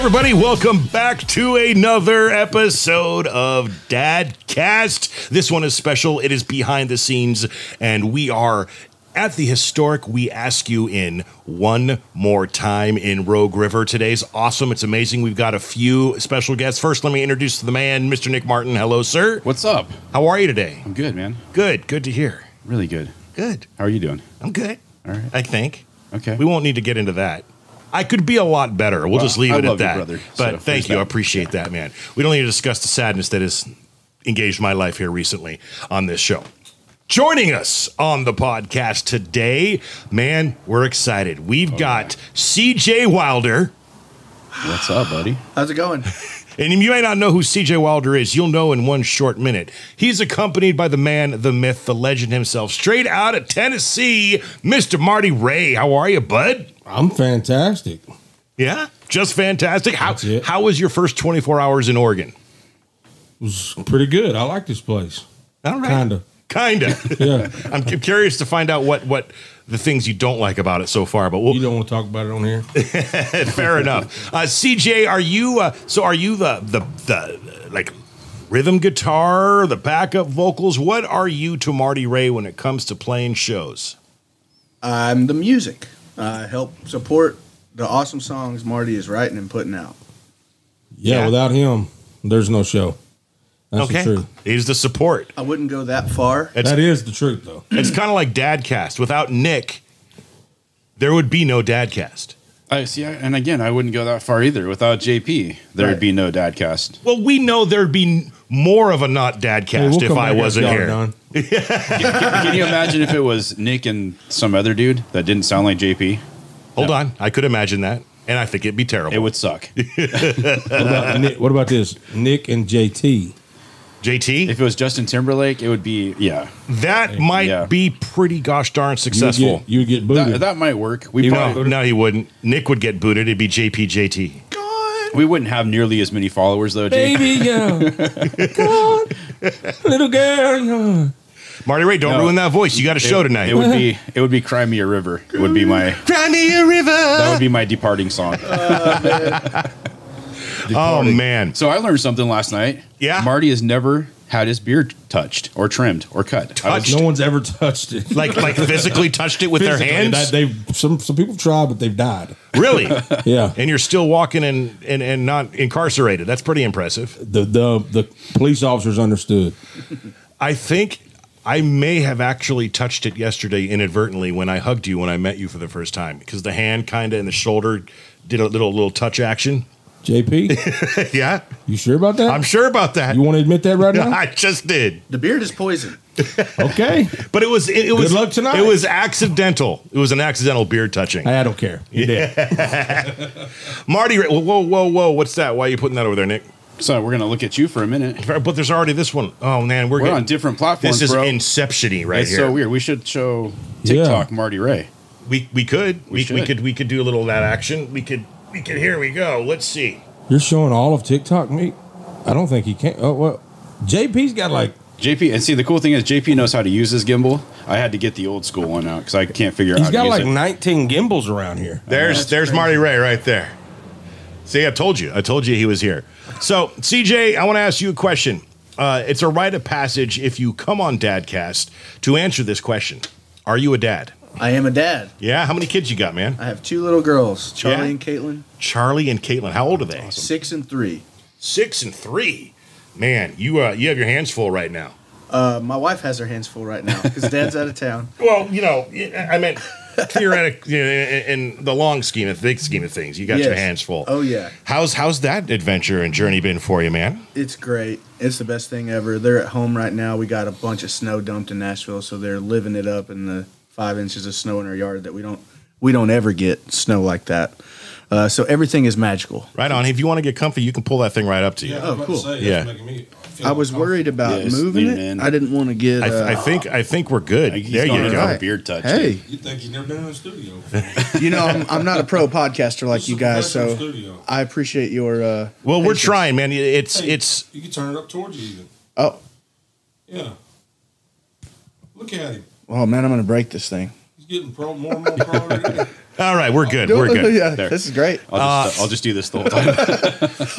everybody, welcome back to another episode of Dadcast. This one is special. It is behind the scenes, and we are at the historic We Ask You In one more time in Rogue River. Today's awesome. It's amazing. We've got a few special guests. First, let me introduce the man, Mr. Nick Martin. Hello, sir. What's up? How are you today? I'm good, man. Good. Good to hear. Really good. Good. How are you doing? I'm good. All right. I think. Okay. We won't need to get into that. I could be a lot better. We'll just leave it at that. Brother, but so thank you. I appreciate that, man. We don't need to discuss the sadness that has engaged my life here recently on this show. Joining us on the podcast today, man, we're excited. We've got CJ Wilder. What's up, buddy? How's it going? And you may not know who CJ Wilder is. You'll know in one short minute. He's accompanied by the man, the myth, the legend himself, straight out of Tennessee, Mr. Marty Ray. How are you, bud? I'm fantastic. Yeah? Just fantastic? That's How was your first 24 hours in Oregon? It was pretty good. I like this place. All right. Kinda. Yeah. I'm curious to find out what the things you don't like about it so far, but You don't want to talk about it on here? fair enough. CJ, are you the like rhythm guitar, the backup vocals? What are you to Marty Ray when it comes to playing shows? I'm the music. I help support the awesome songs Marty is writing and putting out. Yeah, without him, there's no show. That's the truth. He's the support. I wouldn't go that far. That is the truth, though. It's kind of like Dadcast. Without Nick, there would be no Dadcast. I see, and again, I wouldn't go that far either. Without JP, there would be no Dadcast. Well, we know there'd be more of a not Dadcast if I wasn't here. Can you imagine if it was Nick and some other dude that didn't sound like JP? Hold on. I could imagine that, and I think it'd be terrible. It would suck. What about this? Nick and JT. JT? If it was Justin Timberlake, it would be, That might be pretty gosh darn successful. You would get booted. That might work. No, he wouldn't. Nick would get booted. It'd be JT. We wouldn't have nearly as many followers, though, JP. Baby, yeah. Come on, little girl. Yeah. Marty Ray, don't ruin that voice. You got a show tonight. It would be Cry Me a River. It would be my Cry Me a River. That would be my departing song. Oh, man. So I learned something last night. Yeah? Marty has never had his beard touched or trimmed or cut. Touched? No one's ever touched it. Like physically touched it with their hands? Some people tried, but they've died. Really? Yeah. And you're still walking and not incarcerated. That's pretty impressive. The police officers understood. I think I may have actually touched it yesterday inadvertently when I hugged you when I met you for the first time, because the hand kind of and the shoulder did a little touch action. JP? Yeah? You sure about that? I'm sure about that. You want to admit that right now? I just did. The beard is poison. Okay. But it was Good luck tonight. It was accidental. It was an accidental beard touching. I don't care. You did. Marty, whoa. What's that? Why are you putting that over there, Nick? So we're going to look at you for a minute. But there's already this one. Oh, man. We're on different platforms, This is bro. Inception-y right It's here. so weird. We should show TikTok Marty Ray. We could. We should. could do a little of that action. We could. Here we go. Let's see. You're showing all of TikTok, me? I don't think he can. Oh, well, JP's got like... JP, and see, the cool thing is JP knows how to use his gimbal. I had to get the old school one out because I can't figure out how to use it. He's got like 19 gimbals around here. There's Marty Ray right there. See, I told you he was here. So, CJ, I want to ask you a question. It's a rite of passage if you come on Dadcast to answer this question. Are you a dad? I am a dad. Yeah? How many kids you got, man? I have 2 little girls, Charlie and Caitlin. Charlie and Caitlin. How old are they? 6 and 3. 6 and 3. Man, you have your hands full right now. My wife has her hands full right now because Dad's out of town. Well, I meant theoretically, in the big scheme of things, you got your hands full. Oh, yeah. How's that adventure and journey been for you, man? It's great. It's the best thing ever. They're at home right now. We got a bunch of snow dumped in Nashville, so they're living it up in the 5 inches of snow in our yard that we don't ever get snow like that. So everything is magical. Right on. If you want to get comfy, you can pull that thing right up to you. Oh, cool. Yeah. I was worried about moving it. Man. I didn't want to get. I think we're good. There you go. Right. Beard touch. Hey, You think you've never been in the studio? I'm not a pro podcaster like you guys, so I appreciate your. Well, we're trying, man. It's You can turn it up towards you even. Oh, Yeah. Look at him. oh man, I'm gonna break this thing. He's getting more and more pro. All right, we're good. We're good. Yeah, There. this is great. I'll just do this the whole time.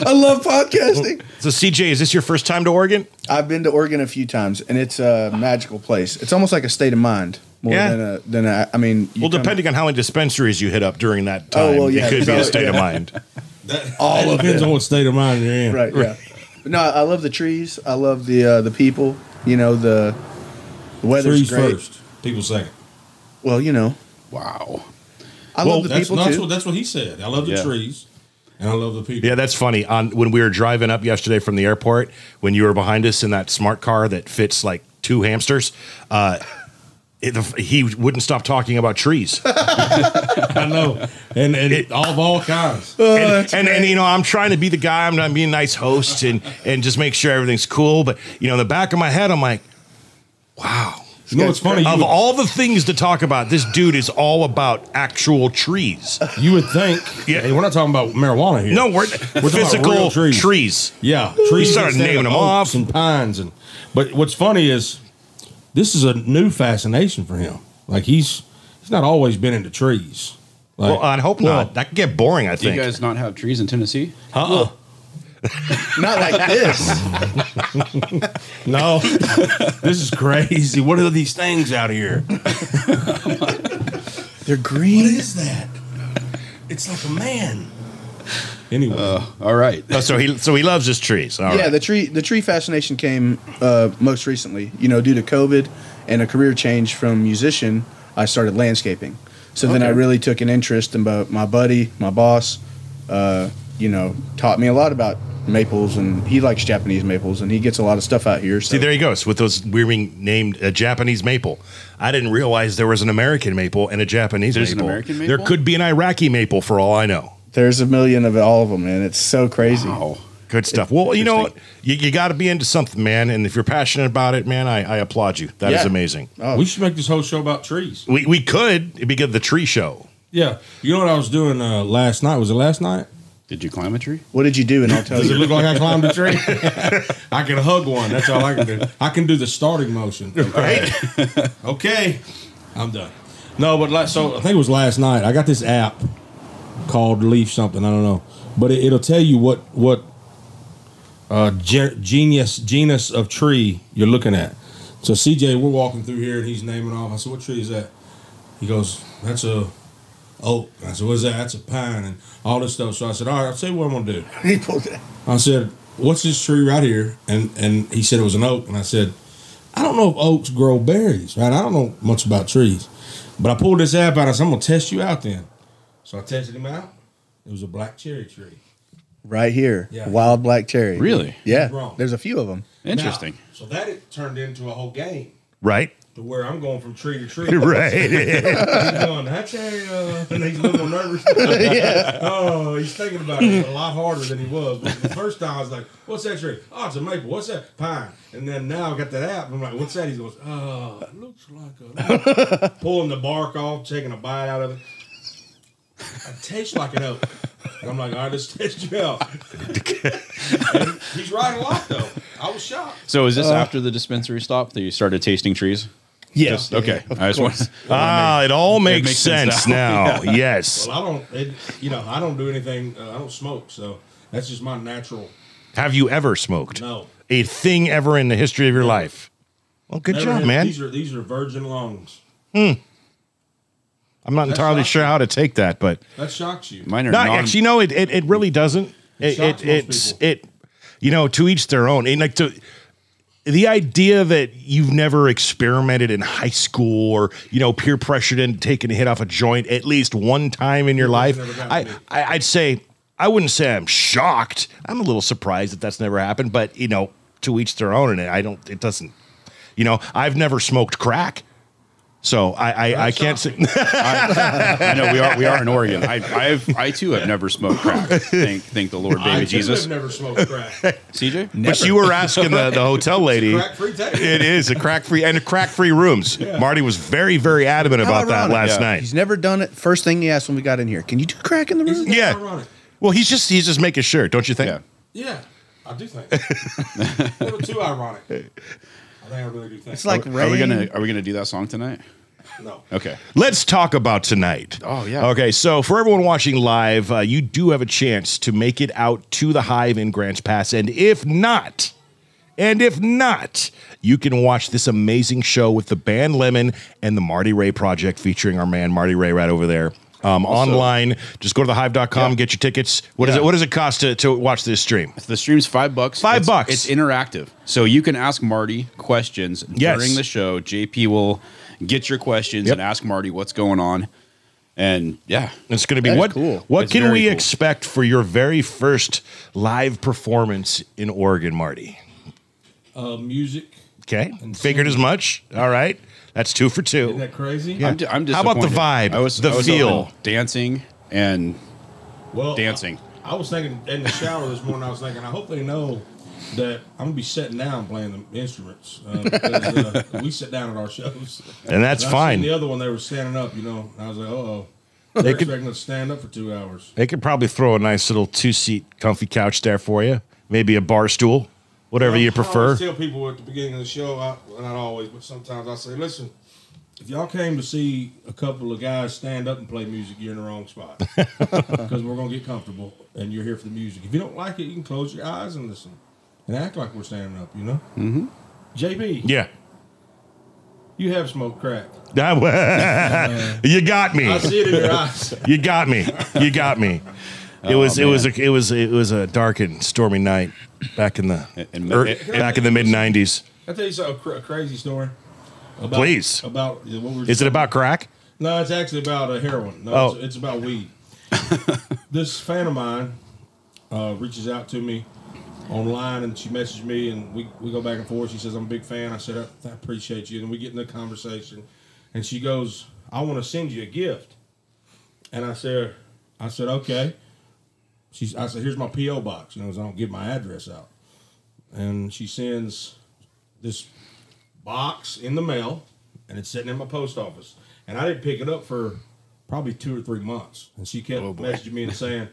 I love podcasting. So, CJ, is this your first time to Oregon? I've been to Oregon a few times, and it's a magical place. It's almost like a state of mind more than a. I mean, Well, depending on how many dispensaries you hit up during that time, Oh, well, yeah. it could be a So, state of yeah. mind. All depends on what state of mind you're in. right, yeah. But no, I love the trees. I love the people. You know, the weather's Trees great. first, people second. Well, you know, Wow. I love the people too. That's what he said. I love the Yeah. trees, and I love the people. Yeah, that's funny. When we were driving up yesterday from the airport, when you were behind us in that smart car that fits like 2 hamsters, he wouldn't stop talking about trees. I know, and of all kinds. And you know, I'm trying to be the guy. I'm being a nice host and just make sure everything's cool. But you know, in the back of my head, I'm like, wow. You know what's funny? Of all the things to talk about, this dude is all about actual trees. You would think. Yeah. Hey, we're not talking about marijuana here. No, we're talking about physical real trees. trees. Yeah, trees. started instead naming of them oaks off. and pines, but what's funny is this is a new fascination for him. Like he's not always been into trees. Like, Well, I hope not. That could get boring, I Do you think. guys not have trees in Tennessee? Not like this. No, this is crazy. What are these things out here? They're green. What is that? It's like a man. Anyway, All right. Oh, so he loves his trees. All Yeah, right. the tree fascination came most recently. You know, due to COVID and a career change from musician, I started landscaping. So then I really took an interest in my buddy, my boss. You know, taught me a lot about maples, and he likes Japanese maples, and he gets a lot of stuff out here. So. See, there he goes with those weird named Japanese maple. I didn't realize there was an American maple and a Japanese There's an maple. American There maple? could be an Iraqi maple for all I know. There's a million of all of them, man. It's so crazy. Wow. Good stuff. Well, you know what? You got to be into something, man. And if you're passionate about it, man, I applaud you. That is Yeah. amazing. Oh, we should make this whole show about trees. We could. It'd be good. The tree show. Yeah, you know what I was doing last night? Was it last night? Did you climb a tree? what did you do? And I'll tell Does it you. look like I climbed a tree? I can hug one. That's all I can do. I can do the starting motion. Right? Okay, I'm done. No, but so I think it was last night. I got this app called Leaf something. I don't know, but it'll tell you what genus of tree you're looking at. So CJ, we're walking through here and he's naming off. I said, "What tree is that?" He goes, "That's a oak." I said, "What's that?" "That's a pine," and all this stuff. So I said, "All right, I'll tell you what I'm gonna do." He pulled it. I said, "What's this tree right here?" And he said it was an oak. And I said, "I don't know if oaks grow berries, right? I don't know much about trees." But I pulled this app out. I said, "I'm going to test you out then." So I tested him out. It was a black cherry tree. Right here. Yeah. Wild black cherry. Really? Yeah. Wrong. There's a few of them. Interesting. Now, so that it turned into a whole game Right? to where I'm going from tree to tree. Right. He's going, "That cherry," and he's a little nervous. Oh, he's thinking about it a lot harder than he was. But the first time I was like, "What's that tree?" "Oh, it's a maple." "What's that?" "Pine." And then now I got that app. I'm like, "What's that?" He goes, "Oh, it looks like a..." Pulling the bark off, taking a bite out of it. It tastes like an oak. And I'm like, "All right, let's test you out." And he's right a lot, though. I was shocked. So is this after the dispensary stop that you started tasting trees? Yes. Okay. I just want It all makes makes sense sense now. now. Yes. Well, I don't do anything. I don't smoke, so that's just my natural. Have you ever smoked? No. A thing ever in the history of your life? Well, good Never job, had- man. These are virgin lungs. I'm not entirely sure how to take that, but That shocks you. mine are no, non- actually, no, it really doesn't. shocks most people. You know, to each their own. And like the idea that you've never experimented in high school or peer pressured into taking a hit off a joint at least one time in your life, never gotten to me. I'd say I wouldn't say I'm shocked. I'm a little surprised that that's never happened, but to each their own. And it doesn't. I've never smoked crack. So I can't say. I know we are in Oregon. I too have never smoked crack. Thank the Lord, baby I Jesus. have never smoked crack. CJ? But you were asking the hotel lady. Crack-free taste. It is a crack-free rooms. Yeah. Marty was very, very adamant How about that ironic. last Yeah. night. He's never done it. First thing he asked when we got in here, "Can you do crack in the room?" Isn't that Yeah. ironic? Well, he's just making sure, don't you think? Yeah. Yeah, I do think. A little too ironic. I think I really do think. It's like Are rain. we gonna do that song tonight? No. Okay. Let's talk about tonight. Oh, yeah. Okay, so for everyone watching live, you do have a chance to make it out to the Hive in Grants Pass, and if not, you can watch this amazing show with the band Lemon and the Marty Ray Project featuring our man Marty Ray right over there. Online, just go to thehive.com, get your tickets. What does it cost to watch this stream? The stream's $5. $5. It's interactive. So you can ask Marty questions during the show. JP will get your questions and ask Marty what's going on. And it's going to be cool. What It's can very we cool. expect for your very first live performance in Oregon, Marty? Music. Okay, figured as much. All right, that's 2 for 2. Isn't that crazy? Yeah. I'm disappointed. How about the vibe, I was feel? hoping dancing and dancing. I was thinking in the shower this morning. I was thinking, I hope they know that I'm gonna be sitting down playing the instruments because we sit down at our shows, And that's fine. The other one they were standing up, you know. And I was like, they're expecting us to stand up for 2 hours. They could probably throw a nice little 2-seat comfy couch there for you. Maybe a bar stool, whatever you I prefer. always tell people at the beginning of the show, not always, but sometimes I say, listen, if y'all came to see a couple of guys stand up and play music, you're in the wrong spot because we're gonna get comfortable and you're here for the music. If you don't like it, you can close your eyes and listen. And act like we're standing up, you know? Mm-hmm. JB. Yeah. You have smoked crack. You got me. I see it in your eyes. You got me. It was a dark and stormy night back in the mid '90s. I'll tell you something, a crazy story. Please. About what we're Is it about crack? No, it's actually about heroin. No, it's about weed. This fan of mine reaches out to me online, and she messaged me, and we go back and forth. She says, I'm a big fan. I said, I appreciate you. And we get in a conversation, and she goes, I want to send you a gift. And I said, okay. I said, here's my P.O. box. You know, I don't give my address out. And she sends this box in the mail, and it's sitting in my post office. And I didn't pick it up for probably 2 or 3 months. And she kept messaging me and saying,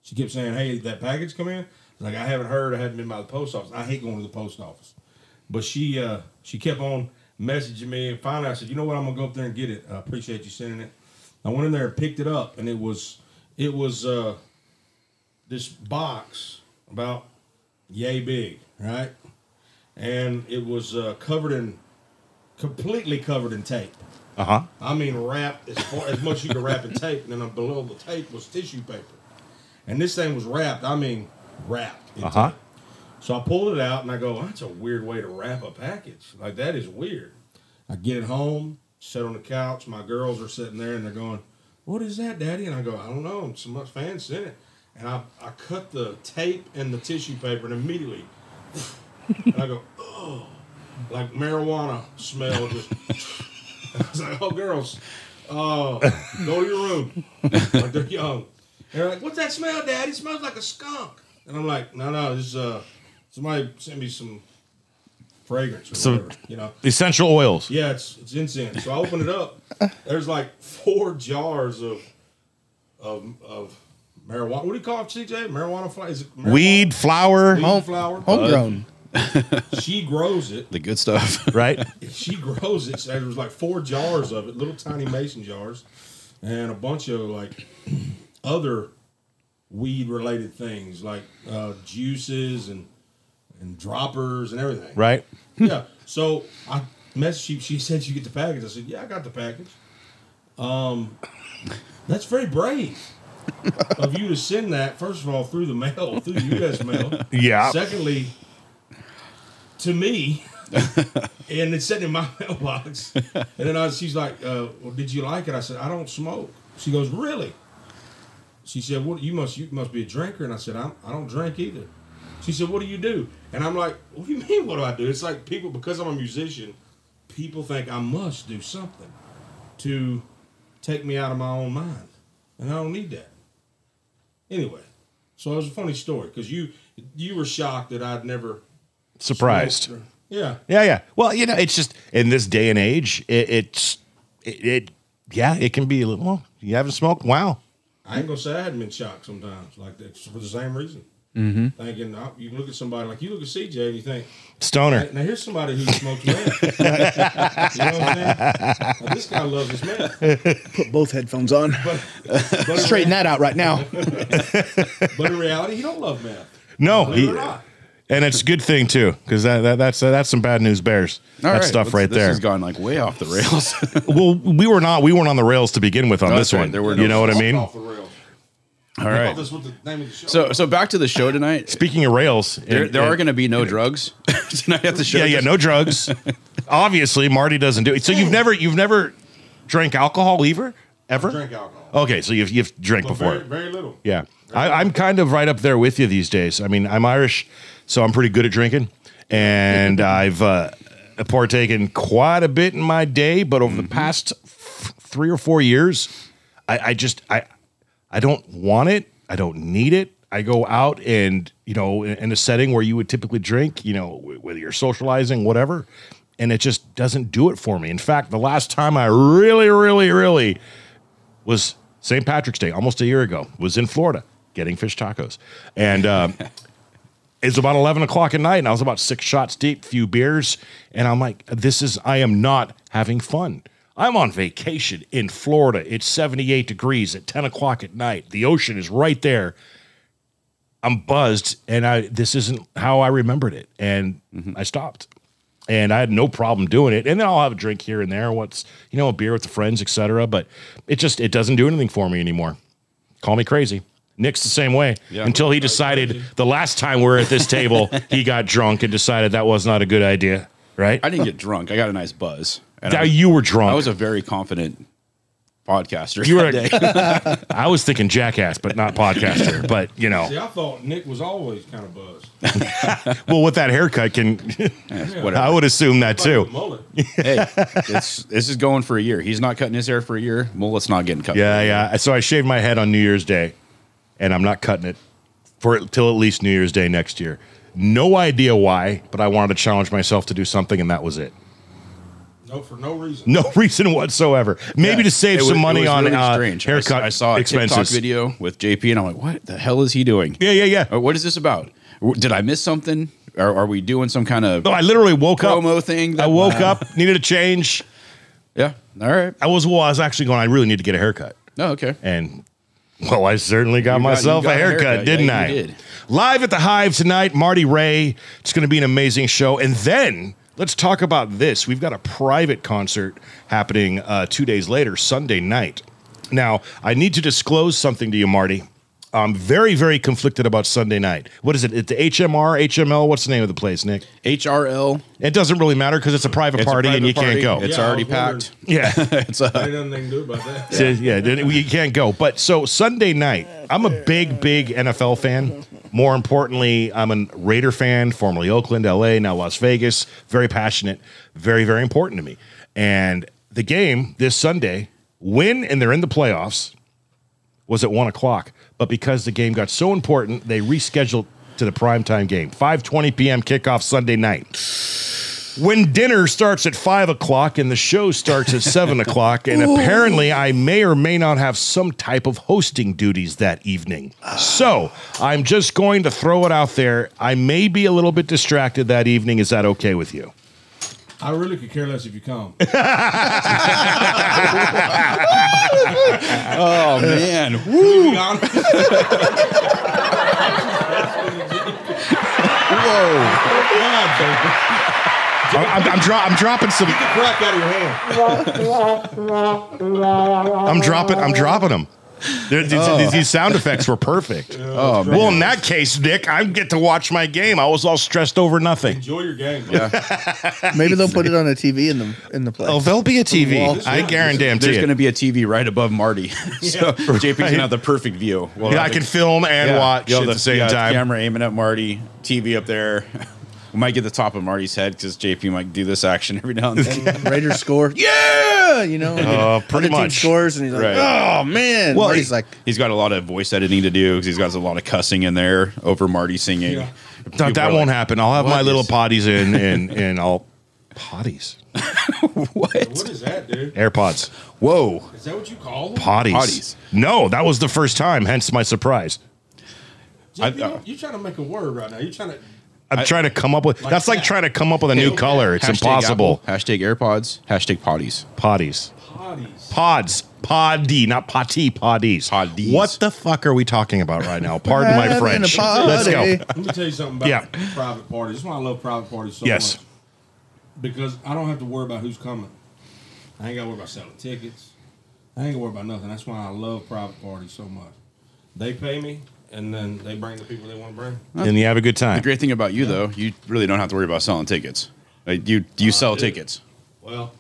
she kept saying, hey, did that package come in? Like, I haven't heard. I haven't been by the post office. I hate going to the post office. But she kept on messaging me. And finally, I said, you know what? I'm going to go up there and get it. I appreciate you sending it. I went in there and picked it up. And it was this box about yay big, right? And it was completely covered in tape. Uh-huh. I mean, wrapped as much as you could wrap in tape. And then below the tape was tissue paper. And this thing was wrapped in tape. So I pulled it out and I go, that's a weird way to wrap a package. Like, that is weird. I get it home, sit on the couch. My girls are sitting there and they're going, what is that, Daddy? And I go, I don't know. Some fans sent it. And I cut the tape and the tissue paper and immediately, and I go, oh, like marijuana smell. Just, I was like, oh, girls, go to your room. Like, they're young. And they're like, what's that smell, Daddy? It smells like a skunk. And I'm like, no, this is, somebody sent me some fragrance or whatever, you know. Essential oils. Yeah, it's incense. So I open it up. There's like 4 jars of marijuana. What do you call it, CJ? Marijuana flower? Is it marijuana? Weed, flower. Weed, flower. Homegrown. She grows it. The good stuff. Right? She grows it. So there was like 4 jars of it, little tiny mason jars, and a bunch of like other weed-related things like juices and droppers and everything. Right? Yeah. So I messaged. She said you get the package. I said, yeah, I got the package. That's very brave of you to send that. First of all, through the mail, through the U.S. mail. Yeah. Secondly, to me, and it's sitting in my mailbox. And then she's like, well, did you like it? I said, I don't smoke. She goes, really? She said, "What? You must be a drinker." And I said, I don't drink either. She said, "What do you do?" And I'm like, "What do you mean? What do I do?" It's like people, because I'm a musician, people think I must do something to take me out of my own mind, and I don't need that. Anyway, so it was a funny story because you were shocked that I'd never Surprised. Yeah. Well, you know, it's just in this day and age, it can be a little. Well, you haven't smoked? Wow. I ain't gonna say I hadn't been shocked sometimes like that for the same reason. thinking, you look at somebody like you look at CJ and you think, stoner. Now here's somebody who smokes meth. You know what I'm saying? Now, this guy loves his meth. Put both headphones on. But Straighten that out right now. But in reality, he don't love meth. No, And it's a good thing too, because that's some bad news bears. That stuff right there. This has gone like way off the rails. Well, we weren't on the rails to begin with on this one. There were you know what I mean? Off the rails. All right. This was the name of the show. So back to the show tonight. Speaking of rails, There are going to be no drugs tonight at the show. Yeah, no drugs. Obviously, Marty doesn't do it. So you've never drank alcohol ever? Drink alcohol. Okay, so you've drank before. Very, very little. Yeah. I'm kind of right up there with you these days. I mean, I'm Irish, so I'm pretty good at drinking. And I've partaken quite a bit in my day, but over the past 3 or 4 years, I don't want it. I don't need it. I go out and, in a setting where you would typically drink, whether you're socializing, whatever, and it just doesn't do it for me. In fact, the last time I really, really, really was St. Patrick's Day, almost a year ago, was in Florida getting fish tacos. And it's about 11 o'clock at night, and I was about 6 shots deep, few beers, and I'm like, I am not having fun. I'm on vacation in Florida. It's 78 degrees at 10 o'clock at night. The ocean is right there. I'm buzzed, and this isn't how I remembered it, and I stopped. And I had no problem doing it. And then I'll have a drink here and there, a beer with the friends, etc. But it doesn't do anything for me anymore. Call me crazy. Nick's the same way. Yeah. Until he decided the last time we were at this table, he got drunk and decided that was not a good idea, right? I didn't get drunk. I got a nice buzz. You were drunk. I was a very confident podcaster. You were. I was thinking jackass, but not podcaster. But See, I thought Nick was always kind of buzzed. Well, with that haircut, I would assume that too. Hey, this is going for a year. He's not cutting his hair for a year. Mullet's not getting cut. Yeah. So I shaved my head on New Year's Day, and I'm not cutting it till at least New Year's Day next year. No idea why, but I wanted to challenge myself to do something, and that was it. No, for no reason. No reason whatsoever. Maybe to save some money on really haircut I saw a expenses. TikTok video with JP, and I'm like, what the hell is he doing? Yeah. What is this about? Did I miss something? Are we doing some kind of I literally woke up. Promo thing? I woke up, needed a change. Yeah. All right. I was actually going, I really need to get a haircut. Oh, okay. And, I certainly got myself a haircut, didn't I? You did. Live at the Hive tonight, Marty Ray. It's going to be an amazing show. And then let's talk about this. We've got a private concert happening 2 days later, Sunday night. Now, I need to disclose something to you, Marty. I'm very, very conflicted about Sunday night. What is it? It's the HMR, HML? What's the name of the place, Nick? HRL. It doesn't really matter because it's a private party and you can't go. It's already packed. Yeah. It's ain't nothing they can do about that. Yeah, you can't go. But so Sunday night, I'm a big, big NFL fan. More importantly, I'm a Raider fan, formerly Oakland, LA, now Las Vegas. Very passionate, very, very important to me. And the game this Sunday, and they're in the playoffs, was at 1 o'clock. But because the game got so important, they rescheduled to the primetime game. 5:20 p.m. kickoff Sunday night. When dinner starts at 5 o'clock and the show starts at 7 o'clock, and apparently I may or may not have some type of hosting duties that evening. So I'm just going to throw it out there. I may be a little bit distracted that evening. Is that okay with you? I really could care less if you come. Oh, man. Woo. Whoa. I'm dropping some. Get the crack out of your hand. I'm dropping them. These sound effects were perfect. Oh, man. Well, in that case, Nick, I get to watch my game. I was all stressed over nothing. Enjoy your game. Yeah. Maybe they'll put it on a TV in the place. Oh, there'll be a TV. I guarantee There's going to be a TV right above Marty. So JP's going to have the perfect view. Well, I can film and watch at the same time. Camera aiming at Marty, TV up there. We might get the top of Marty's head because JP might do this action every now and then. Raiders score. Yeah! Pretty much. Team scores, and he's like, oh, man. Well, Marty's like, he's got a lot of voice editing to do because he's got a lot of cussing in there over Marty singing. Yeah. That won't happen. I'll have my little potties in, and I'll... Potties? What? What is that, dude? AirPods. Whoa. Is that what you call them? Potties. No, that was the first time, hence my surprise. You're trying to make a word right now. You're trying to. I'm trying to come up with. That's like trying to come up with a new color. It's impossible. Apple, #AirPods. #potties. Potties. Pods. Poddy, not potty. Poddies. Poddies. What the fuck are we talking about right now? Pardon my French. Let's go. Let me tell you something about private parties. This is why I love private parties so much. Because I don't have to worry about who's coming. I ain't got to worry about selling tickets. I ain't got to worry about nothing. That's why I love private parties so much. They pay me, and then they bring the people they want to bring. And you have a good time. The great thing about you, though, you really don't have to worry about selling tickets. Like, you sell tickets. Well,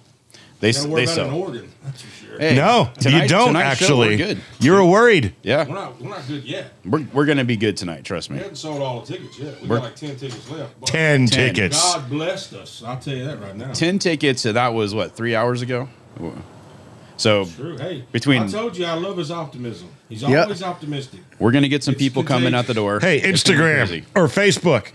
they sell. An organ, that's for sure. Hey, no, you don't actually. Show, we're good. You were worried. Yeah, we're not good yet. We're gonna be good tonight. Trust me. We haven't sold all the tickets yet. We got like 10 tickets left. 10 tickets. God blessed us. I'll tell you that right now. 10 tickets. That was what, 3 hours ago. So true. Hey, between I told you I love his optimism. He's always optimistic. We're gonna get some people coming out the door. Hey, Instagram or Facebook.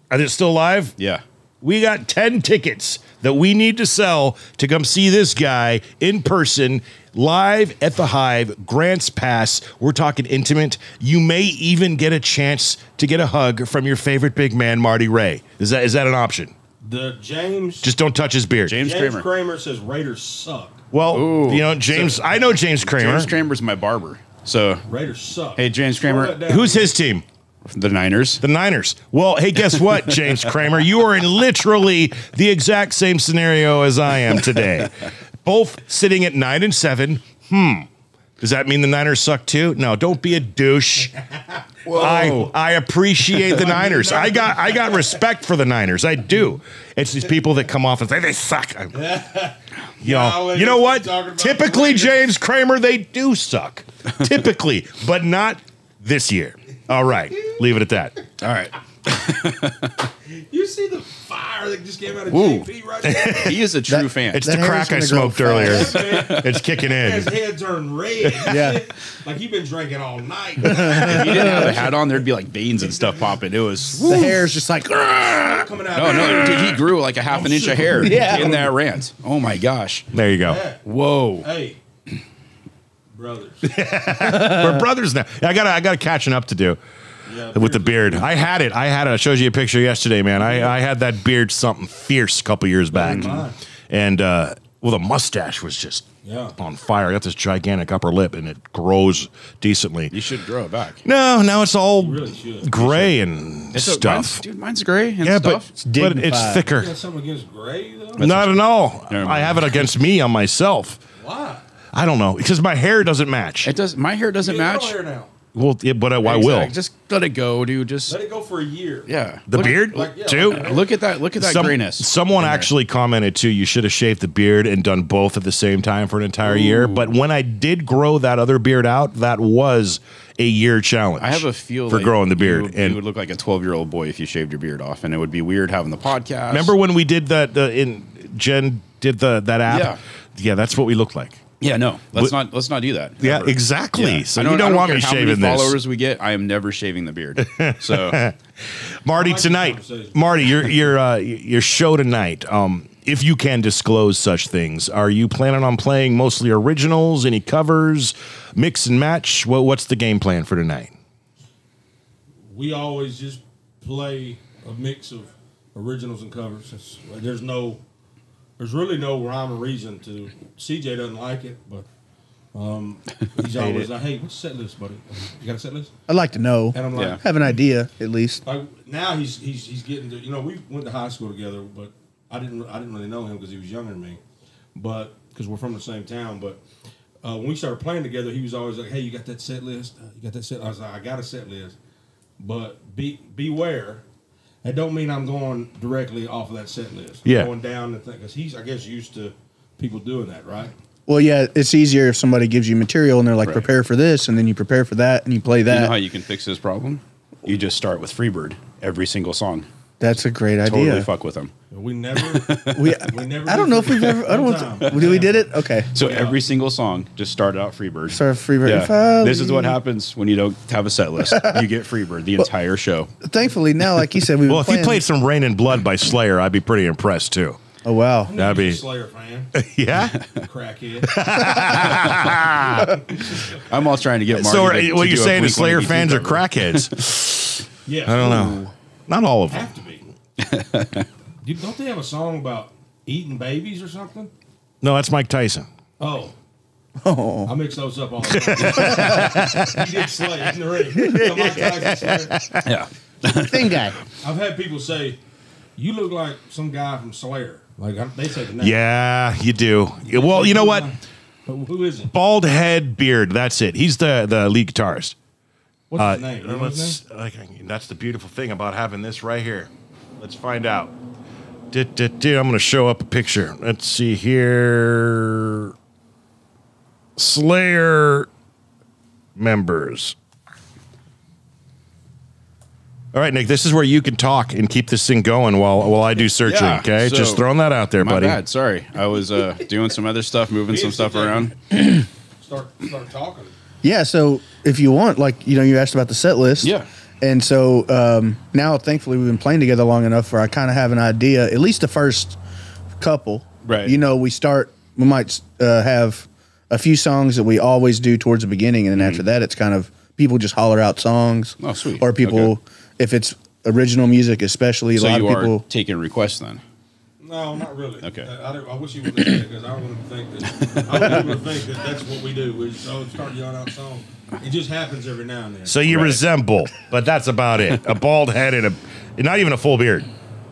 Are they still live? Yeah. We got 10 tickets that we need to sell to come see this guy in person, live at the Hive, Grants Pass. We're talking intimate. You may even get a chance to get a hug from your favorite big man, Marty Ray. Is that an option? Just don't touch his beard. James Kramer says Raiders suck. Well, James. I know James Kramer. James Kramer's my barber. So Raiders suck. Hey, James Kramer. Who's his team? The Niners. The Niners. Well, hey, guess what, James Kramer? You are in literally the exact same scenario as I am today. Both sitting at 9-7. Does that mean the Niners suck too? No, don't be a douche. I appreciate the Niners. I got respect for the Niners. I do. It's these people that come off and say they suck. You know what? Typically, James Kramer, they do suck. Typically, but not this year. All right, leave it at that. All right. You see the fire that just came out of JP right there? He is a true fan. It's the crack I smoked earlier. It's kicking in. His head turned red. Yeah. Like he'd been drinking all night. If he didn't have a hat on, there'd be like veins and stuff popping. It was... The hair's just like... coming out. No, dude, he grew like a half an inch of hair in that rant. Oh, my gosh. There you go. Yeah. Whoa. Hey. Brothers. We're brothers now. I got catching up to do with the beard. I had it. I showed you a picture yesterday, man. I had that beard something fierce a couple years back. And the mustache was just on fire. I got this gigantic upper lip, and it grows decently. You should grow it back. No, now it's all really gray and stuff. Mine's gray and stuff. But it's thicker. You got something against gray, though? Not at all. I have it against me on myself. Why? I don't know, because my hair doesn't match. It does. My hair doesn't match. Hair now. Well, but I will. Just let it go, dude. Just let it go for a year. Yeah. The beard, too. Look at that grayness. Someone actually commented too. You should have shaved the beard and done both at the same time for an entire year. But when I did grow that other beard out, that was a year challenge. I have a feel for growing the beard, and you would look like a 12-year-old boy if you shaved your beard off, and it would be weird having the podcast. Remember when we did that? Jen did that app. Yeah, that's what we looked like. Yeah, no, let's not do that. Yeah, ever. exactly. Yeah. So you don't want me shaving this. Followers we get, I am never shaving the beard. So, Marty, tonight, Marty, your show tonight. If you can disclose such things, are you planning on playing mostly originals, any covers, mix and match? What's the game plan for tonight? We always just play a mix of originals and covers. There's really no rhyme or reason to. CJ doesn't like it, but he's always like, "Hey, what's the set list, buddy? You got a set list?" I'd like to know. And I'm like, have an idea at least. Like now he's getting to. We went to high school together, but I didn't really know him because he was younger than me, but because we're from the same town. But when we started playing together, he was always like, "Hey, you got that set list? You got that set?" I was like, "I got a set list, but beware." That don't mean I'm going directly off of that set list. I'm going down the thing because he's, I guess, used to people doing that, right? Well, yeah, it's easier if somebody gives you material and they're like, prepare for this, and then you prepare for that, and you play that. You know how you can fix this problem? You just start with Freebird every single song. That's a great idea. Totally fuck with them. We never. I don't know if we've ever. I don't know. We did it. Okay. So every single song just started out Freebird. Start Freebird. Yeah. This is what happens when you don't have a set list. You get Freebird the entire show. Thankfully, now, like you said, if you played some Rain and Blood by Slayer, I'd be pretty impressed too. Oh, wow. That'd be a Slayer fan. Yeah. Crackhead. I'm all trying to get Marty. So to what you're do a saying is Slayer Blink-182 fans are cover. crackheads? Yeah. I don't know. Not all of them. Have to be. Don't they have a song about eating babies or something? No, that's Mike Tyson. Oh. Oh. I mix those up all the time. He did Slay in the ring. So Mike Tyson Slayer. Yeah. Thing guy. I've had people say, you look like some guy from Slayer. Like, they say the name. Yeah, you do. Well, you know what? Who is it? Bald head, beard. That's it. He's the lead guitarist. What's his name? You know his name? That's the beautiful thing about having this right here. Let's find out. I'm going to show up a picture. Let's see here. Slayer members. All right, Nick, this is where you can talk and keep this thing going while I do searching, Yeah, okay? so- Just throwing that out there, My buddy. bad. Sorry. I was doing some other stuff, moving some stuff around. Start talking. Yeah, so if you want, like, you asked about the set list. Yeah. And so now, thankfully, we've been playing together long enough where I kind of have an idea, at least the first couple. Right. We might have a few songs that we always do towards the beginning, and then after that, it's kind of people just holler out songs. Oh, sweet. Or people, Okay. if it's original music, especially, So a lot you of people. are taking requests then? No, not really. Okay. I wish you would have said it because I want to think that that's what we do. We start yelling out songs. It just happens every now and then. So you resemble, but that's about it. A bald head and not even a full beard.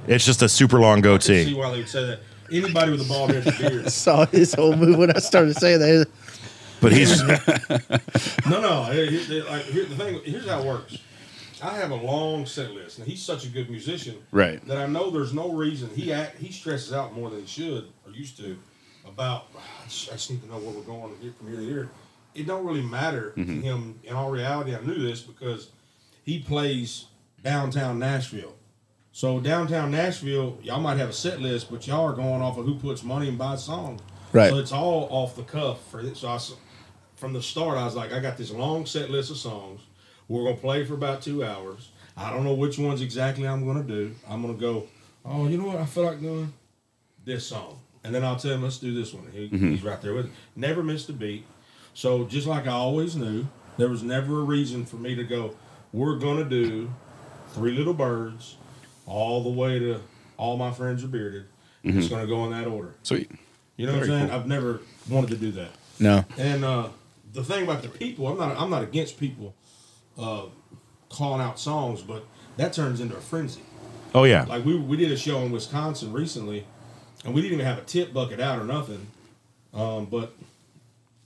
It's just a super long I goatee. see why they would say that. Anybody with a bald head and beard. Saw his whole move when I started saying that. But he's No. Here's how it works. I have a long set list. Now, he's such a good musician Right. that I know there's no reason. He stresses out more than he should or used to about, I just need to know where we're going from here to here. It don't really matter to him. In all reality, I knew this because he plays downtown Nashville. So downtown Nashville, y'all might have a set list, but y'all are going off of who puts money and buys songs. Right. So it's all off the cuff. From the start, I was like, I got this long set list of songs. We're going to play for about 2 hours. I don't know which ones exactly I'm going to do. I'm going to go, oh, you know what? I feel like doing this song. And then I'll tell him, let's do this one. He's right there with it. Never missed a beat. So just like I always knew, there was never a reason for me to go, we're going to do Three Little Birds all the way to All My Friends Are Bearded. It's going to go in that order. Sweet. You know what I'm saying? Cool. I've never wanted to do that. No. And the thing about the people, I'm not against people calling out songs, but that turns into a frenzy. oh yeah. Like we did a show in Wisconsin recently, and we didn't even have a tip bucket out or nothing. But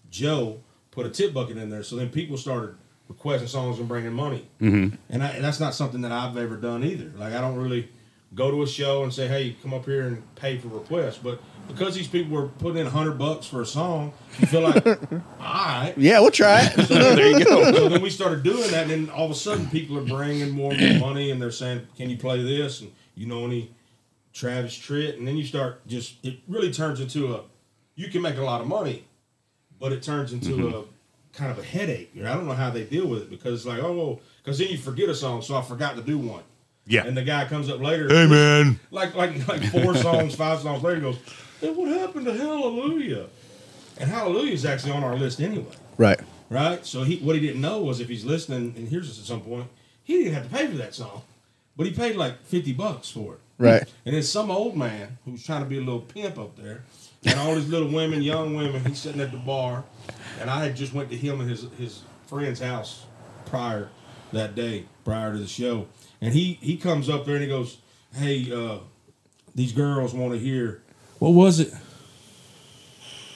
Joe put a tip bucket in there, so then people started requesting songs and bringing money. And that's not something that I've ever done either. Like I don't really go to a show and say, "Hey, come up here and pay for requests." But because these people were putting in $100 for a song, you feel like, all right. Yeah, we'll try it. So there you go. So then we started doing that, and then all of a sudden people are bringing more and more money, and they're saying, "Can you play this?" And you know any Travis Tritt, and then you start it really turns into you can make a lot of money, but it turns into a kind of a headache. I don't know how they deal with it because it's like, because then you forget a song, so I forgot to do one. Yeah. And the guy comes up later. Hey man. Like 4 songs, 5 songs later, he goes, "Hey, what happened to Hallelujah?" And Hallelujah is actually on our list anyway. Right. Right? So what he didn't know was if he's listening and hears us at some point, he didn't have to pay for that song. But he paid like $50 for it. Right. And then some old man who's trying to be a little pimp up there, and all these little women, young women, he's sitting at the bar, and I had just went to him and his friend's house prior to the show. And he comes up there and he goes, "Hey, these girls want to hear," what was it?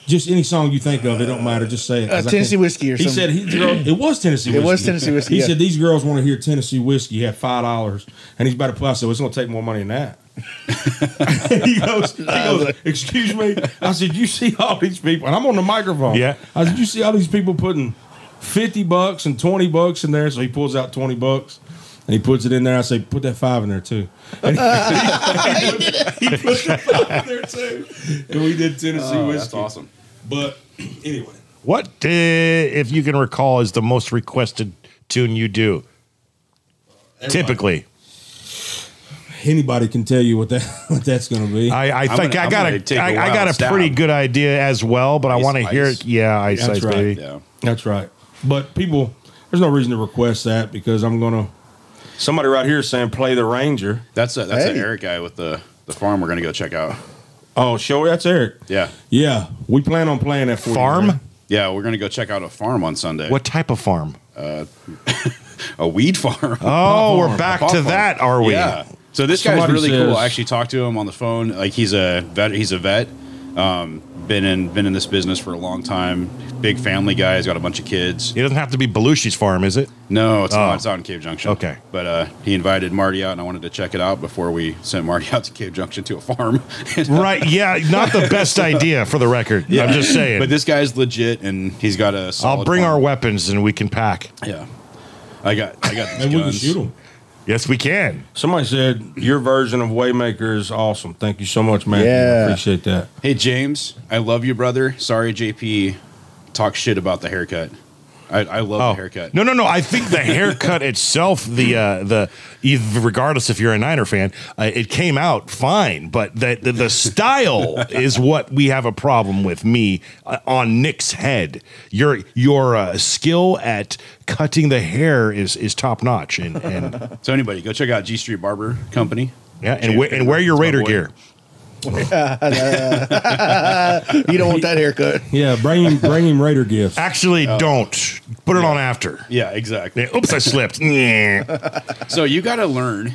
Just any song you think of, it don't matter. Just say it. Tennessee Whiskey or something. He said, it was Tennessee Whiskey. It was Tennessee Whiskey. He yeah. said, these girls want to hear Tennessee Whiskey. He had $5. And he's about to play. I said, well, it's going to take more money than that. he goes, "Excuse me?" I said, "You see all these people?" And I'm on the microphone. Yeah. I said, "You see all these people putting $50 and $20 in there?" So he pulls out $20. And he puts it in there. I say, "Put that 5 in there too." And he put the 5 in there too. And we did Tennessee Whiskey. That's awesome. But anyway, What, if you can recall, is the most requested tune you do? everybody. Typically. anybody can tell you what that's going to be. I think I got a pretty good idea as well, but I want to hear it. Yeah, Ice, right. baby. Yeah. That's right. But people, there's no reason to request that because I'm going to. Somebody right here is saying play the Ranger. That's an Eric guy with the farm we're going to go check out. Oh, sure. That's Eric. Yeah. Yeah. We plan on playing that for farm. You, yeah, we're going to go check out a farm on Sunday. What type of farm? A weed farm. Oh, we're back to that, are we? Yeah. So this guy's really cool. I actually talked to him on the phone. Like he's a vet. Been in this business for a long time. Big family guy. He's got a bunch of kids. It doesn't have to be Belushi's farm, is it? No, it's not. It's out in Cave Junction. Okay. But he invited Marty out, and I wanted to check it out before we sent Marty out to Cave Junction to a farm. Right. Yeah. Not the best idea for the record. Yeah. I'm just saying. But this guy's legit, and he's got a solid I'll bring farm. our weapons, and we can pack. Yeah. I got these and guns. we can shoot them. Yes, we can. Somebody said your version of Waymaker is awesome. Thank you so much, man. Yeah. Appreciate that. Hey, James, I love you, brother. Sorry, JP talks shit about the haircut. I love the haircut. No. I think the haircut itself, the regardless if you're a Niner fan, it came out fine. But the style is what we have a problem with. Me on Nick's head, your skill at cutting the hair is top notch. And So anybody go check out G Street Barber Company. Yeah, and wear your Raider gear. You don't want that haircut. Yeah, bring him Raider gifts. Actually, don't put it on after. Yeah, exactly. Yeah, oops, I slipped. So you got to learn.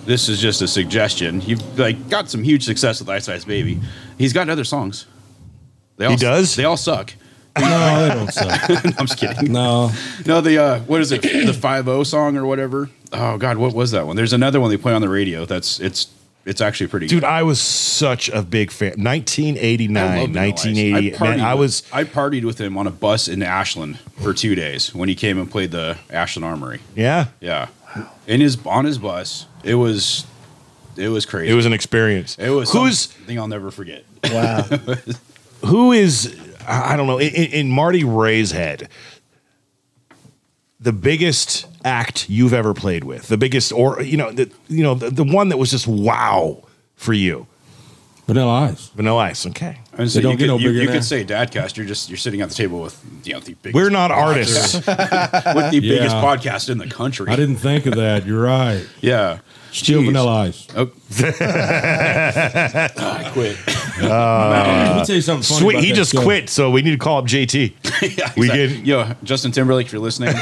This is just a suggestion. You've got some huge success with Ice Ice Baby. He's got other songs. He does? They all suck. No, they don't suck. No, I'm just kidding. No. The what is it? The 5-0 song or whatever. Oh God, what was that one? There's another one they play on the radio. It's actually pretty good. Dude, I was such a big fan. 1989, 1980. I partied with him on a bus in Ashland for 2 days when he came and played the Ashland Armory. Yeah? Yeah. On his bus. It was crazy. It was an experience. It was something I'll never forget. Wow. Who is, I don't know, in Marty Ray's head, the biggest act you've ever played with, the biggest, or the one that was just wow for you? Vanilla Ice. Vanilla Ice. Okay. And so you could say Dadcast. You're sitting at the table with the biggest. We're not artists. With the biggest podcast in the country. I didn't think of that. You're right. Yeah. Still Vanilla Ice. Oh. I quit. Let me tell you something funny. Sweet. He just quit, so we need to call up JT. Yeah, exactly. Yo, Justin Timberlake, if you're listening.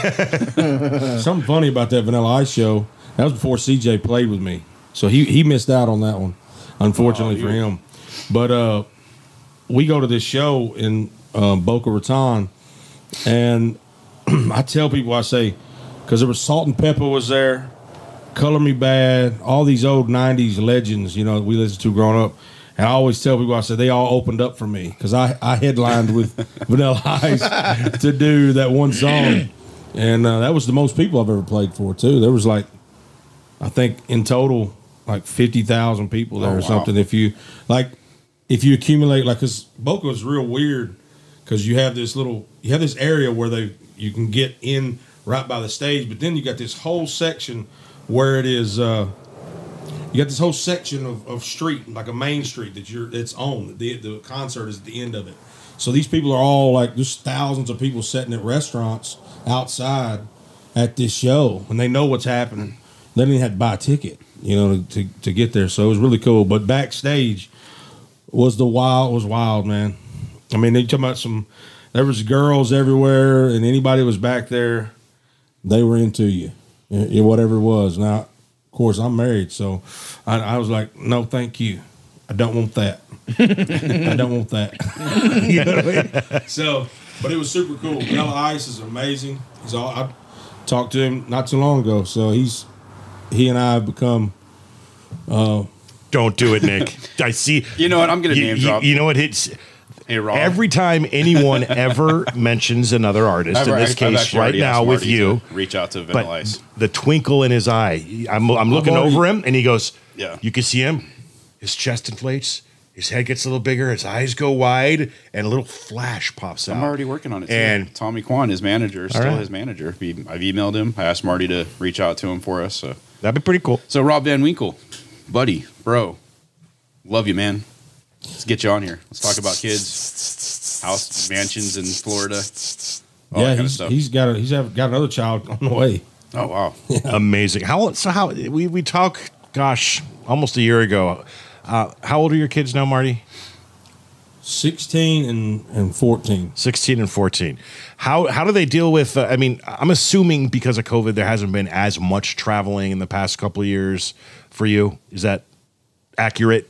Something funny about that Vanilla Ice show. That was before CJ played with me, so he missed out on that one, unfortunately for him. But we go to this show in Boca Raton, and I tell people, I say, because there was Salt and Pepper was there, Color Me Bad, all these old 90s legends, we listened to growing up. And I always tell people, I said, they all opened up for me because I headlined with Vanilla Ice to do that one song. And that was the most people I've ever played for, too. There was I think in total, 50,000 people there or something. If you accumulate, because Boca is real weird because you have this area where you can get in right by the stage, but then you got this whole section where it is, you got this whole section of street, like a main street that's on. The concert is at the end of it. So these people are all there's thousands of people sitting at restaurants outside at this show, and they know what's happening. They didn't even have to buy a ticket, to get there. So it was really cool. But backstage was wild, man. I mean, they talking about there was girls everywhere, and anybody that was back there, they were into you, whatever it was. Now, of course, I'm married, so I was like, no, thank you. I don't want that. I don't want that. You know what I mean? So, but it was super cool. Vanilla Ice is amazing. I talked to him not too long ago, so he and I have become. Don't do it, Nick. I see. You know what? I'm going to name drop. You know what? Every time anyone ever mentions another artist, in this case, right now with you, reach out to Vanilla Ice. The twinkle in his eye. I'm looking over him, and he goes, "Yeah." You can see him. His chest inflates. His head gets a little bigger. His eyes go wide, and a little flash pops out. I'm already working on it. And Tommy Kwan, his manager, is still his manager. I've emailed him. I asked Marty to reach out to him for us. So that'd be pretty cool. So Rob Van Winkle, Buddy, bro, love you, man. Let's get you on here. Let's talk about kids, house, mansions in Florida. He's got another child on the way. Oh wow, amazing! How we talk? Gosh, almost a year ago. How old are your kids now, Marty? 16 and 14. 16 and 14. How do they deal with? I mean, I'm assuming because of COVID, there hasn't been as much traveling in the past couple of years for you. Is that accurate?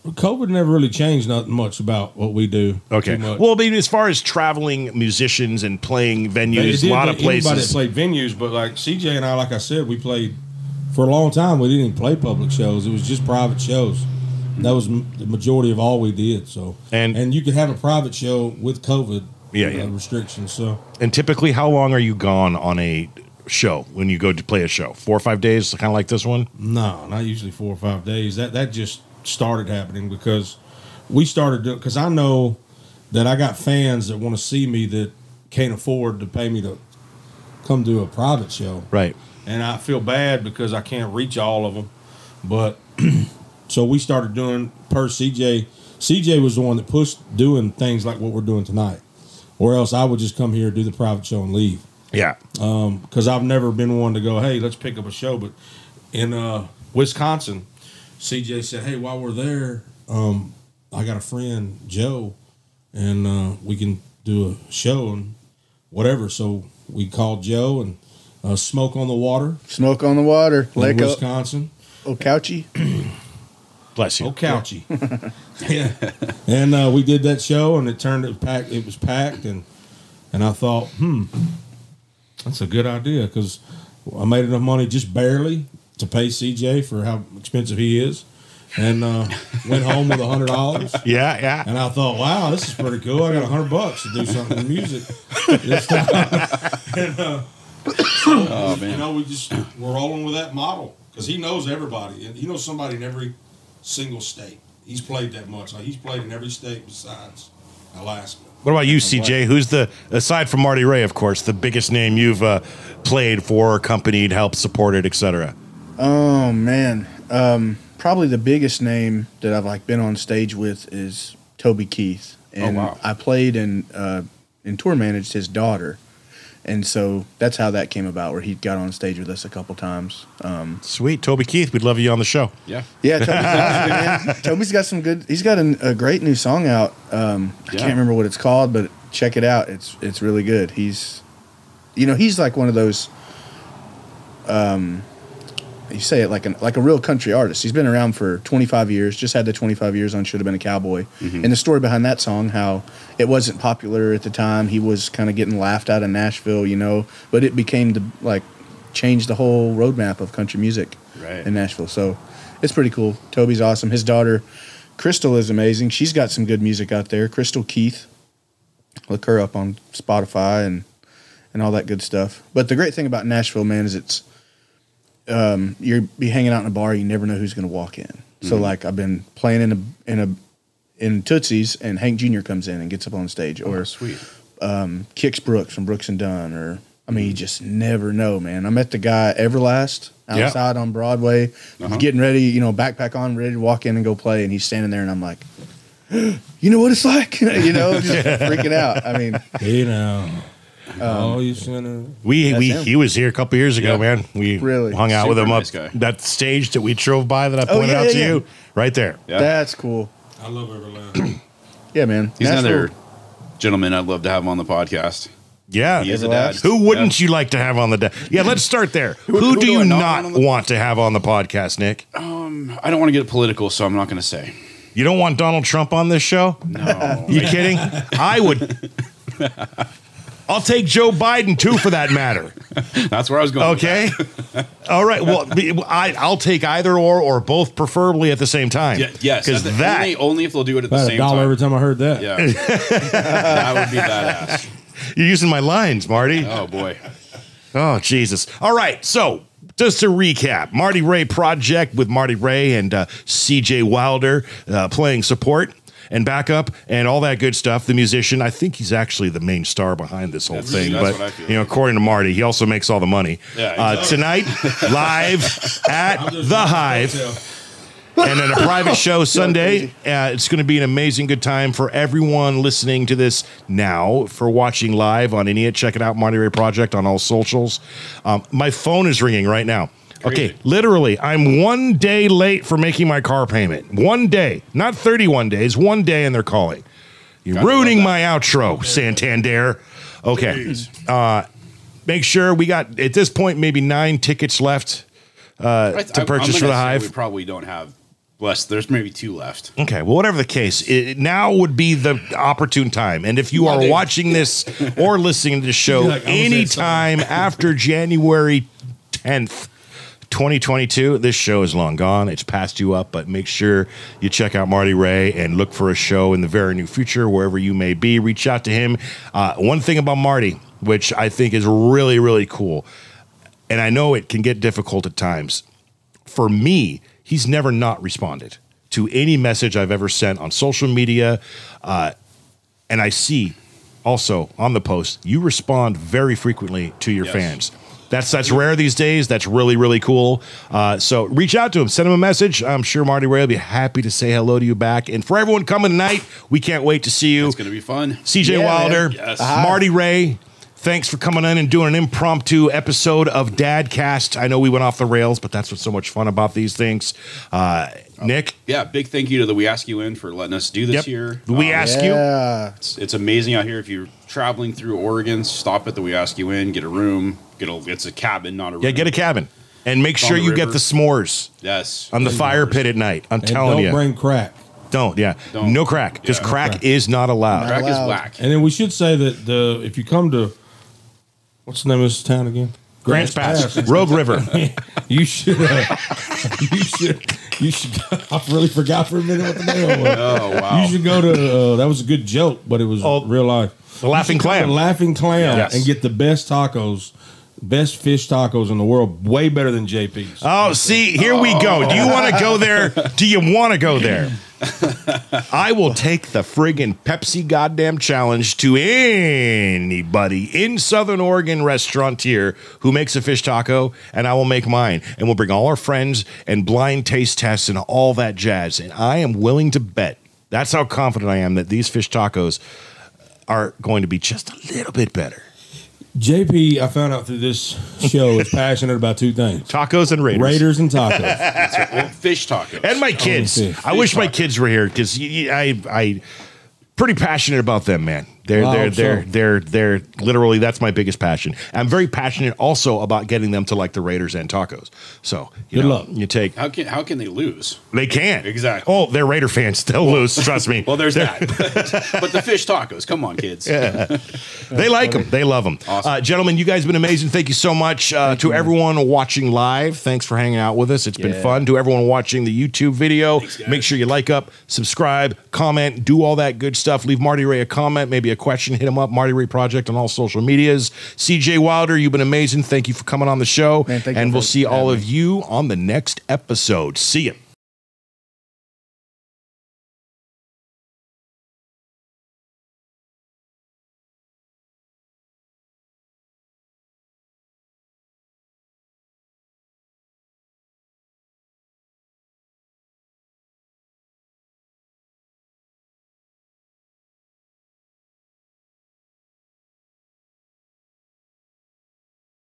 COVID never really changed nothing much about what we do. Okay. Well, I mean, as far as traveling musicians and playing venues, a lot of places. Anybody that played venues, but like CJ and I, like I said, we played for a long time. We didn't even play public shows. It was just private shows. That was the majority of all we did. So and you could have a private show with COVID restrictions. So and typically, how long are you gone on a show when you go to play a show? 4 or 5 days, kind of like this one? No, not usually 4 or 5 days. That just started happening because we started doing. Because I know that I got fans that want to see me that can't afford to pay me to come do a private show. Right. And I feel bad because I can't reach all of them, but. So we started doing per CJ. CJ was the one that pushed doing things like what we're doing tonight, or else I would just come here, do the private show, and leave. Yeah. Because I've never been one to go, hey, let's pick up a show. But in Wisconsin, CJ said, hey, while we're there, I got a friend, Joe, and we can do a show and whatever. So we called Joe and Smoke on the Water. Smoke on the Water. In Wisconsin. Couchy. Bless you. Oh, couchy. Yeah. And we did that show, and it was packed, and I thought, that's a good idea, because I made enough money just barely to pay CJ for how expensive he is, and went home with $100. Yeah. And I thought, wow, this is pretty cool. I got $100 to do something in music this time. And, oh, man. You know, we're rolling with that model, because he knows everybody, and he knows somebody in every single state. He's played that much. Like, he's played in every state besides Alaska. What about you, CJ? Who's aside from Marty Ray, of course, the biggest name you've played for, accompanied, helped, supported, etc.? Oh man, probably the biggest name that I've been on stage with is Toby Keith, and I played and tour managed his daughter. And so that's how that came about, where he got on stage with us a couple times. Sweet. Toby Keith, we'd love you on the show. Yeah. Yeah, Toby's awesome, man. Toby's got some good, he's got a great new song out. I can't remember what it's called, but check it out. It's really good. He's like one of those, you say it like a real country artist. He's been around for 25 years, just had the 25 years on Should Have Been a Cowboy. Mm-hmm. And the story behind that song, how it wasn't popular at the time. He was kind of getting laughed out of Nashville, but it became changed the whole roadmap of country music in Nashville. So it's pretty cool. Toby's awesome. His daughter, Crystal, is amazing. She's got some good music out there. Crystal Keith. Look her up on Spotify and all that good stuff. But the great thing about Nashville, man, is it's, you'll be hanging out in a bar, you never know who's going to walk in. Mm-hmm. So I've been playing in Tootsie's, and Hank Jr. comes in and gets up on stage, or sweet. Kix Brooks from Brooks and Dunn, or you just never know, man. I met the guy Everlast outside on Broadway, getting ready, backpack on, ready to walk in and go play, and he's standing there, and I'm like, you know what it's like, just freaking out. You sinner. He was here a couple years ago, man. We hung out with him up that stage that we drove by that I pointed out to you right there. Yeah. That's cool. I love Everlast. Yeah, man. He's another gentleman I'd love to have on the podcast. Yeah, he is a dad. Who wouldn't you like to have on the dad? Yeah, let's start there. Who do you not want to have on the podcast, Nick? I don't want to get political, so I'm not going to say. You don't want Donald Trump on this show? No. You kidding? I would. I'll take Joe Biden, too, for that matter. That's where I was going. Okay. All right. Well, I'll take either or both, preferably at the same time. Yes. Because only if they'll do it at the same time. $1 every time I heard that. Yeah. That would be badass. You're using my lines, Marty. Oh, boy. Oh, Jesus. All right. So, just to recap, Marty Ray Project with Marty Ray and CJ Wilder playing support. and backup and all that good stuff. The musician, I think he's actually the main star behind this whole thing. That's But what I feel you know, according to Marty, he also makes all the money. Yeah, exactly. Tonight, live at the Hive. And then a private show Sunday. It's going to be an amazing good time for everyone listening to this now, for watching live on Idiot. Check it out, Marty Ray Project on all socials. My phone is ringing right now. Crazy. Okay, literally, I'm 1 day late for making my car payment. 1 day, not 31 days, 1 day, and they're calling. You're ruining my outro, Santander. Okay, make sure we got, at this point, maybe 9 tickets left to purchase for the Hive. We probably don't have less. There's maybe 2 left. Okay, well, whatever the case, now would be the opportune time. And if you are watching this or listening to the show anytime after January 10th, 2022, this show is long gone. It's passed you up, but make sure you check out Marty Ray and look for a show in the very near future, wherever you may be. Reach out to him. One thing about Marty, which I think is really, really cool, and I know it can get difficult at times. For me, he's never not responded to any message I've ever sent on social media. And I see also on the post, you respond very frequently to your fans. That's rare these days. That's really, really cool. So reach out to him. Send him a message. I'm sure Marty Ray will be happy to say hello to you back. And for everyone coming tonight, we can't wait to see you. It's going to be fun. CJ Wilder, Marty Ray, thanks for coming in and doing an impromptu episode of Dadcast. I know we went off the rails, but that's what's so much fun about these things. Nick? Yeah, big thank you to the We Ask You In for letting us do this here. The We Ask You? It's amazing out here. If you're traveling through Oregon, stop at the We Ask You In, get a room. It's a cabin, not a room. Yeah, get a cabin. And make sure you get the s'mores. Yes. On the fire pit at night. I'm telling you. Don't bring crack. Don't. No crack, because crack is not allowed. Crack is whack. And then we should say that if you come to, what's the name of this town again? Grants Pass, Rogue River. You should. I really forgot for a minute what the name was. Oh wow! You should go to. That was a good joke, but it was real life. The Laughing Clam. The Laughing Clam, and get the best tacos. Best fish tacos in the world, way better than JP's. Oh, see, here we go. Do you want to go there? Do you want to go there? I will take the friggin' Pepsi goddamn challenge to anybody in Southern Oregon restaurateur who makes a fish taco, and I will make mine. And we'll bring all our friends and blind taste tests and all that jazz. And I am willing to bet, that's how confident I am that these fish tacos are going to be just a little bit better. JP, I found out through this show, is passionate about 2 things. Tacos and Raiders. Raiders and tacos. That's right. Well, fish tacos. And my kids. I wish my kids were here, because I pretty passionate about them, man. They're literally, that's my biggest passion. I'm very passionate also about getting them to like the Raiders and tacos. So good luck. You take. How can they lose? They can't. Exactly. Oh, they're Raider fans. They'll lose. Trust me. Well, there's that. But the fish tacos. Come on, kids. Yeah. They like them. They love them. Awesome. Gentlemen, you guys have been amazing. Thank you so much to everyone watching live. Thanks for hanging out with us. It's been fun. To everyone watching the YouTube video, make sure you like up, subscribe, comment, do all that good stuff. Leave Marty Ray a comment, maybe a question. Hit him up, Marty Ray Project on all social medias. CJ Wilder, you've been amazing. Thank you for coming on the show. Man, and we'll see all of you on the next episode. See ya.